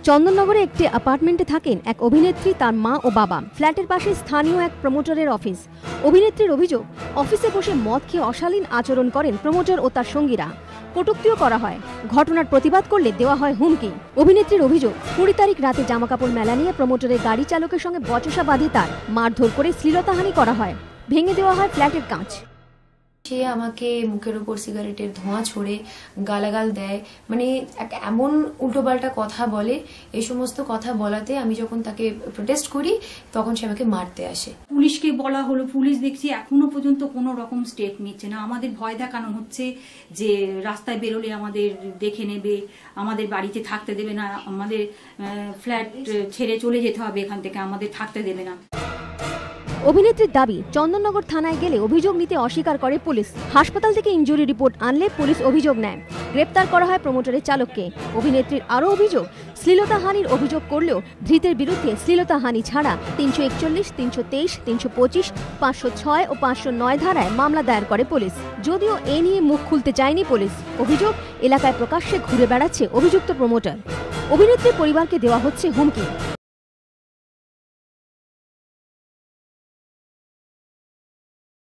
চন্দননগরে একটি অ্যাপার্টমেন্টে থাকেন এক অভিনেত্রী, তার মা ও বাবা। ফ্ল্যাটের পাশে স্থানীয় এক প্রমোটারের অফিস। অভিনেত্রীর অভিযোগ, অফিসে বসে মদ খেয়ে অশালীন আচরণ করেন প্রমোটার ও তার সঙ্গীরা। কটূক্তিও করা হয়। ঘটনার প্রতিবাদ করলে দেওয়া হয় হুমকি। অভিনেত্রীর অভিযোগ, 20 তারিখ রাতে জামাকাপড় মেলা নিয়ে প্রমোটারের গাড়ি চালকের সঙ্গে বচসা বাঁধে তার। মারধর করে শ্লীলতাহানি করা হয়। ভেঙে দেওয়া হয় ফ্ল্যাটের কাঁচ। সে আমাকে মুখের উপর সিগারেটের ধোঁয়া ছড়ে গালাগাল দেয়, মানে এমন উল্টোপাল্টা কথা বলে। এই সমস্ত কথা বলাতে আমি যখন তাকে প্রোটেস্ট করি তখন সে আমাকে মারতে আসে। পুলিশকে বলা হলো, পুলিশ দেখছি এখনো পর্যন্ত কোনো রকম স্টেপ নিচ্ছে না। আমাদের ভয় দেখানো হচ্ছে যে রাস্তায় বেরোলে আমাদের দেখে নেবে, আমাদের বাড়িতে থাকতে দেবে না, আমাদের ফ্ল্যাট ছেড়ে চলে যেতে হবে, এখান থেকে আমাদের থাকতে দেবে না। অভিনেত্রীর দাবি, চন্দননগর থানায় গেলে অভিযোগ নিতে অস্বীকার করে পুলিশ। হাসপাতাল থেকে ইনজুরি রিপোর্ট আনলে পুলিশ অভিযোগ নেয়। গ্রেপ্তার করা হয় প্রমোটারের চালককে। অভিনেত্রীর আরও অভিযোগ, শ্লীলতাহানির অভিযোগ করলেও ধৃতের বিরুদ্ধে শ্লীলতাহানি ছাড়া 341, 323, 325, 506 ও 509 ধারায় মামলা দায়ের করে পুলিশ। যদিও এ নিয়ে মুখ খুলতে চায়নি পুলিশ। অভিযোগ, এলাকায় প্রকাশ্যে ঘুরে বেড়াচ্ছে অভিযুক্ত প্রমোটার। অভিনেত্রীর পরিবারকে দেওয়া হচ্ছে হুমকি।